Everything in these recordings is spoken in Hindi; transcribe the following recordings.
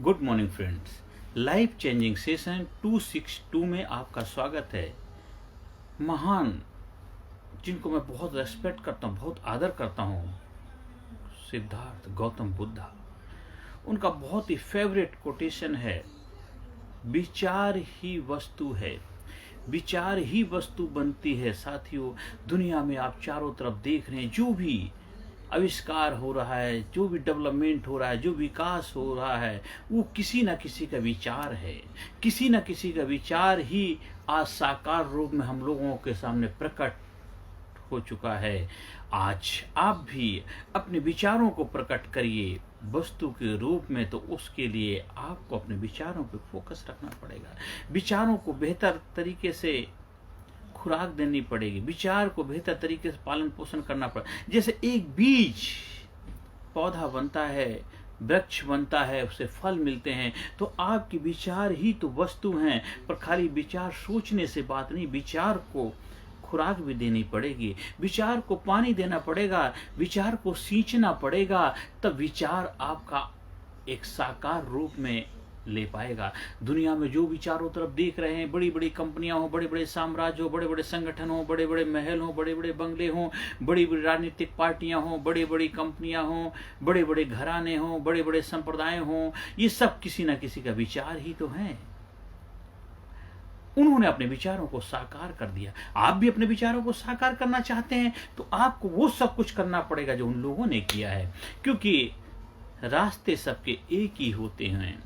Good morning friends, life changing session 262 में आपका स्वागत है। महान जिनको मैं बहुत रेस्पेक्ट करता हूँ, बहुत आदर करता हूँ, सिद्धार्थ गौतम बुद्धा, उनका बहुत ही फेवरेट कोटेशन है, विचार ही वस्तु है, विचार ही वस्तु बनती है। साथियों, दुनिया में आप चारों तरफ देख रहे हैं, जो भी आविष्कार हो रहा है, जो भी डेवलपमेंट हो रहा है, जो विकास हो रहा है, वो किसी न किसी का विचार है। किसी न किसी का विचार ही आज साकार रूप में हम लोगों के सामने प्रकट हो चुका है। आज आप भी अपने विचारों को प्रकट करिए वस्तु के रूप में, तो उसके लिए आपको अपने विचारों पर फोकस रखना पड़ेगा। विचारों को बेहतर तरीके से खुराक देनी पड़ेगी, विचार को बेहतर तरीके से पालन पोषण करना पड़ेगा। जैसे एक बीज पौधा बनता है, वृक्ष बनता है, उससे फल मिलते हैं, तो आपके विचार ही तो वस्तु हैं। पर खाली विचार सोचने से बात नहीं, विचार को खुराक भी देनी पड़ेगी, विचार को पानी देना पड़ेगा, विचार को सींचना पड़ेगा, तब विचार आपका एक साकार रूप में ले पाएगा। दुनिया में जो भी चारों तरफ देख रहे हैं, बड़ी बड़ी कंपनियां हो, बड़े बड़े साम्राज्य हो, बड़े बड़े संगठन हो, बड़े बड़े महल हो, बड़े बड़े बंगले हो, बड़ी बड़ी राजनीतिक पार्टियां हो, बड़ी बड़ी कंपनियां हो, बड़े बड़े घराने हो, बड़े बड़े संप्रदाय हो, ये सब किसी न किसी का विचार ही तो है। उन्होंने अपने विचारों को साकार कर दिया। आप भी अपने विचारों को साकार करना चाहते हैं तो आपको वो सब कुछ करना पड़ेगा जो उन लोगों ने किया है, क्योंकि रास्ते सबके एक ही होते हैं,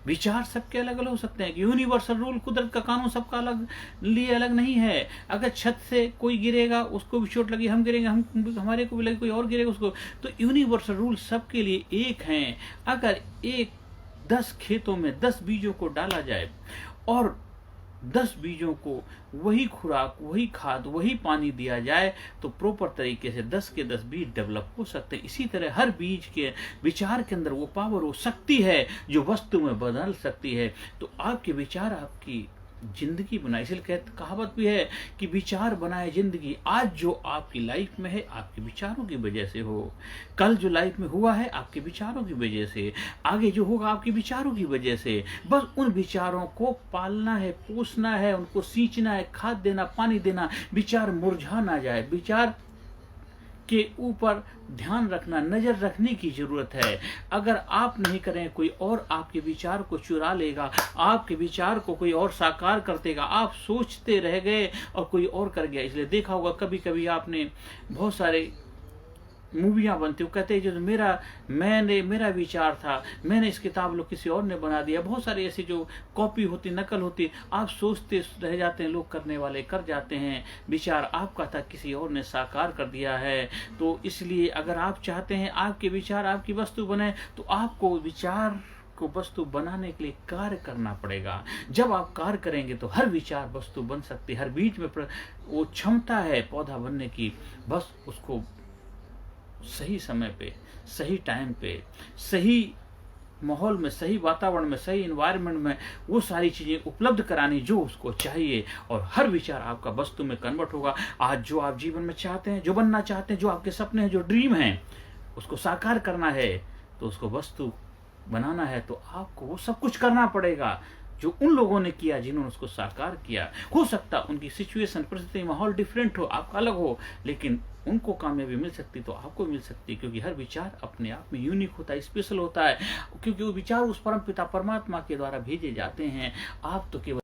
विचार सबके अलग अलग हो सकते हैं। यूनिवर्सल रूल, कुदरत का कानून सबका अलग लिए अलग नहीं है। अगर छत से कोई गिरेगा, उसको भी चोट लगी, हम गिरेंगे, हम हमारे को भी लगे, कोई और गिरेगा उसको, तो यूनिवर्सल रूल सबके लिए एक हैं। अगर 10 खेतों में 10 बीजों को डाला जाए और 10 बीजों को वही खुराक, वही खाद, वही पानी दिया जाए, तो प्रॉपर तरीके से 10 के 10 बीज डेवलप हो सकते हैं। इसी तरह हर बीज के विचार के अंदर वो पावर, वो शक्ति है जो वस्तु में बदल सकती है। तो आपके विचार आपकी जिंदगी बनाए, इसलिए कहावत भी है कि विचार बनाए जिंदगी। आज जो आपकी लाइफ में है, आपके विचारों की वजह से हो। कल जो लाइफ में हुआ है, आपके विचारों की वजह से। आगे जो होगा, आपके विचारों की वजह से। बस उन विचारों को पालना है, पोसना है, उनको सींचना है, खाद देना, पानी देना। विचार मुरझा ना जाए, विचार के ऊपर ध्यान रखना, नजर रखने की जरूरत है। अगर आप नहीं करें, कोई और आपके विचार को चुरा लेगा, आपके विचार को कोई और साकार कर देगा। आप सोचते रह गए और कोई और कर गया। इसलिए देखा होगा कभी कभी आपने, बहुत सारे मूवियाँ बनती, वो कहते हैं जो मेरा विचार था, मैंने इस किताब को किसी और ने बना दिया। बहुत सारी ऐसी जो कॉपी होती, नकल होती, आप सोचते रह जाते हैं, लोग करने वाले कर जाते हैं। विचार आपका था, किसी और ने साकार कर दिया है। तो इसलिए अगर आप चाहते हैं आपके विचार आपकी वस्तु बने, तो आपको विचार को वस्तु बनाने के लिए कार्य करना पड़ेगा। जब आप कार्य करेंगे तो हर विचार वस्तु बन सकती है। हर बीज में वो क्षमता है पौधा बनने की, बस उसको सही समय पे, सही टाइम पे, सही माहौल में, सही वातावरण में, सही एनवायरनमेंट में वो सारी चीजें उपलब्ध करानी जो उसको चाहिए, और हर विचार आपका वस्तु में कन्वर्ट होगा। आज जो आप जीवन में चाहते हैं, जो बनना चाहते हैं, जो आपके सपने हैं, जो ड्रीम हैं, उसको साकार करना है, तो उसको वस्तु बनाना है, तो आपको वो सब कुछ करना पड़ेगा जो उन लोगों ने किया जिन्होंने उसको साकार किया। हो सकता उनकी सिचुएशन, परिस्थिति, माहौल डिफरेंट हो, आपका अलग हो, लेकिन उनको कामयाबी मिल सकती तो आपको मिल सकती, क्योंकि हर विचार अपने आप में यूनिक होता है, स्पेशल होता है, क्योंकि वो विचार उस परम पिता परमात्मा के द्वारा भेजे जाते हैं। आप तो केवल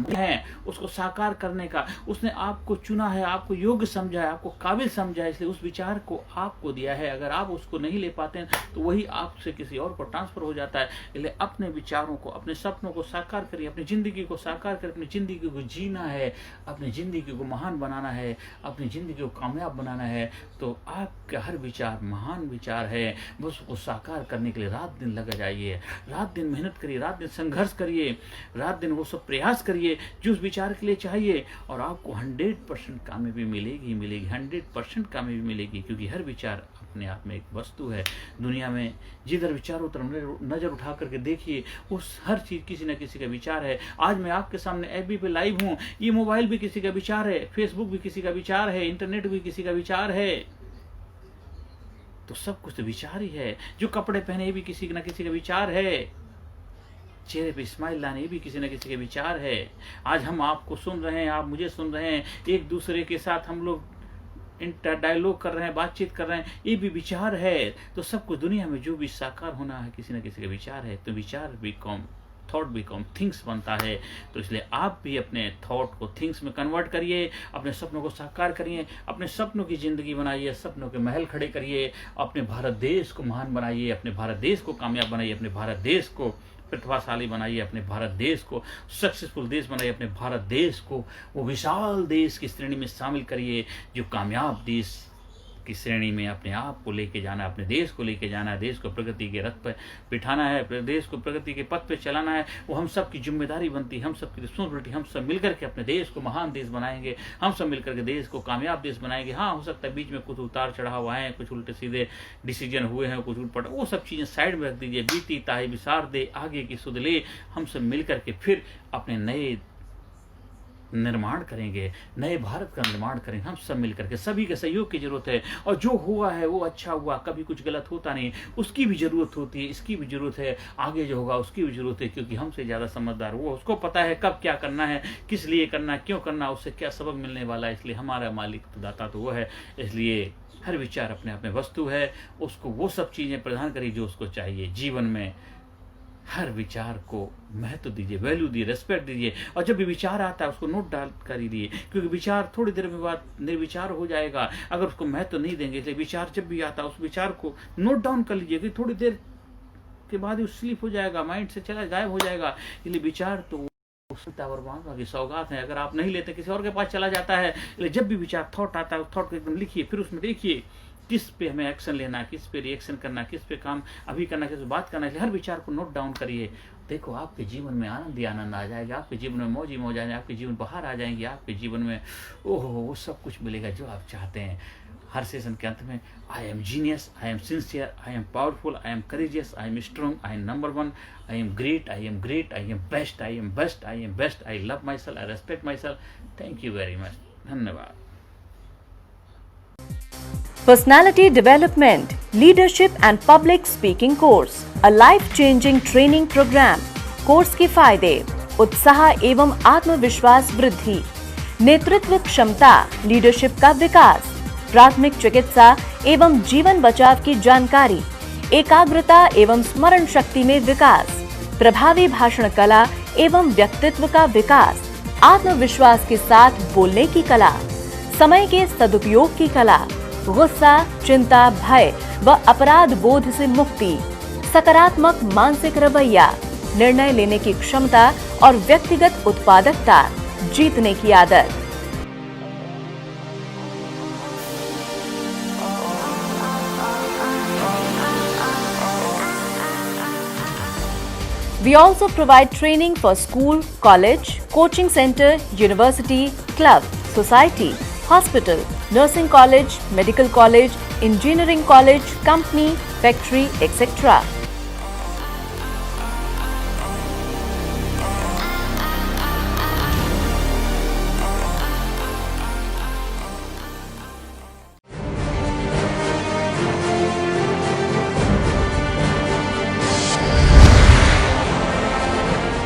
है उसको साकार करने का। उसने आपको चुना है, आपको योग्य समझा है, आपको काबिल समझा है, इसलिए उस विचार को आपको दिया है। अगर आप उसको नहीं ले पाते हैं तो वही आपसे किसी और को ट्रांसफर हो जाता है। इसलिए अपने विचारों को, अपने सपनों को साकार करिए, अपनी जिंदगी को साकार करिए। अपनी जिंदगी को जीना है, अपनी जिंदगी को महान बनाना है, अपनी जिंदगी को कामयाब बनाना है, तो आपका हर विचार महान विचार है। बस उसको साकार करने के लिए रात दिन लगा जाइए, रात दिन मेहनत करिए, रात दिन संघर्ष करिए, रात दिन वो सब प्रयास करिए जो उस विचार के लिए चाहिए, और आपको 100% कामयाबी मिलेगी, 100% कामयाबी मिलेगी, क्योंकि हर विचार अपने आप में एक वस्तु है। दुनिया में जिधर विचारों तरफ नजर उठा करके देखिए, उस हर चीज किसी न किसी का विचार है। आज मैं आपके सामने एफबी पे लाइव हूँ, ये मोबाइल भी किसी का विचार है, फेसबुक भी किसी का विचार है, इंटरनेट भी किसी का विचार है। तो सब कुछ तो विचार ही है। जो कपड़े पहने भी किसी न किसी का विचार है। चेहरे पे स्माइल लाने, ये भी किसी न किसी के विचार है। आज हम आपको सुन रहे हैं, आप मुझे सुन रहे हैं, एक दूसरे के साथ हम लोग डायलॉग कर रहे हैं, बातचीत कर रहे हैं, ये भी विचार है। तो सब कुछ दुनिया में जो भी साकार होना है, किसी न किसी का विचार है। तो विचार बिकम थॉट, बिकम थिंग्स बनता है। तो इसलिए आप भी अपने थॉट को थिंग्स में कन्वर्ट करिए, अपने सपनों को साकार करिए, अपने सपनों की ज़िंदगी बनाइए, सपनों के महल खड़े करिए, अपने भारत देश को महान बनाइए, अपने भारत देश को कामयाब बनाइए, अपने भारत देश को प्रतिभाशाली बनाइए, अपने भारत देश को सक्सेसफुल देश बनाइए, अपने भारत देश को वो विशाल देश की श्रेणी में शामिल करिए जो कामयाब देश की श्रेणी में अपने आप को लेके जाना है, अपने देश को लेके जाना है, देश को प्रगति के रथ पर बिठाना है, देश को प्रगति के पथ पे चलाना है। वो हम सब की जिम्मेदारी बनती है, हम सब की रिस्पॉन्सिबिलिटी। हम सब मिलकर के अपने देश को महान देश बनाएंगे, हम सब मिलकर के देश को कामयाब देश बनाएंगे। हाँ, हो सकता है बीच में कुछ उतार चढ़ाव आए हैं, कुछ उल्टे सीधे डिसीजन हुए हैं, कुछ उल्टा, वो सब चीज़ें साइड में रख दीजिए। बीती ताही विसार दे, आगे की सुध ले। हम सब मिलकर के फिर अपने नए निर्माण करेंगे, नए भारत का निर्माण करेंगे। हम सब मिलकर के, सभी के सहयोग की जरूरत है। और जो हुआ है वो अच्छा हुआ, कभी कुछ गलत होता नहीं, उसकी भी जरूरत होती है, इसकी भी जरूरत है, आगे जो होगा उसकी भी जरूरत है। क्योंकि हमसे ज़्यादा समझदार वो, उसको पता है कब क्या करना है, किस लिए करना है, क्यों करना, उससे क्या सबक मिलने वाला है। इसलिए हमारा मालिक तो दाता तो वो है। इसलिए हर विचार अपने आप में वस्तु है, उसको वो सब चीज़ें प्रदान करिए जो उसको चाहिए जीवन में। हर विचार को महत्व दीजिए, वैल्यू दीजिए, रेस्पेक्ट दीजिए। और जब भी विचार आता है उसको नोट डाल कर ही दिए, क्योंकि विचार थोड़ी देर में बाद निर्विचार हो जाएगा अगर उसको महत्व नहीं देंगे। इसलिए विचार जब भी आता है उस विचार को नोट डाउन कर लीजिए, कि थोड़ी देर के बाद ही स्लिप हो जाएगा, माइंड से चला गायब हो जाएगा। इसलिए विचार तो की सौगात है, अगर आप नहीं लेते किसी और के पास चला जाता है। इसलिए जब भी विचार थॉट आता है, थॉट को एकदम लिखिए, फिर उसमें देखिए किस पे हमें एक्शन लेना है, किस पे रिएक्शन करना है, किस पे काम अभी करना है, किस पे बात करना है। हर विचार को नोट डाउन करिए। देखो आपके जीवन में आनंद ही आनंद आ जाएगा, आपके जीवन में मौज ही मौज आ जाएगी, आपके जीवन बाहर आ जाएंगे, आपके जीवन में ओहो वो सब कुछ मिलेगा जो आप चाहते हैं। हर सेशन के अंत में I am genius, I am sincere, I am powerful, I am courageous, I am strong, I am number one, I am great, I am great, I am best, I am best, I am best, I love my self, I respect my self. Thank you very much. धन्यवाद। Personality Development, Leadership and Public Speaking Course, a life-changing training program. Course के फायदे: उत्साह एवं आत्मविश्वास वृद्धि, नेतृत्व क्षमता, लीडरशिप का विकास, प्राथमिक चिकित्सा एवं जीवन बचाव की जानकारी, एकाग्रता एवं स्मरण शक्ति में विकास, प्रभावी भाषण कला एवं व्यक्तित्व का विकास, आत्मविश्वास के साथ बोलने की कला, समय के सदुपयोग की कला, गुस्सा, चिंता, भय व अपराध बोध से मुक्ति, सकारात्मक मानसिक रवैया, निर्णय लेने की क्षमता और व्यक्तिगत उत्पादकता, जीतने की आदत। We also provide training for school, college, coaching center, university, club, society, hospital, nursing college, medical college, engineering college, company, factory, etc.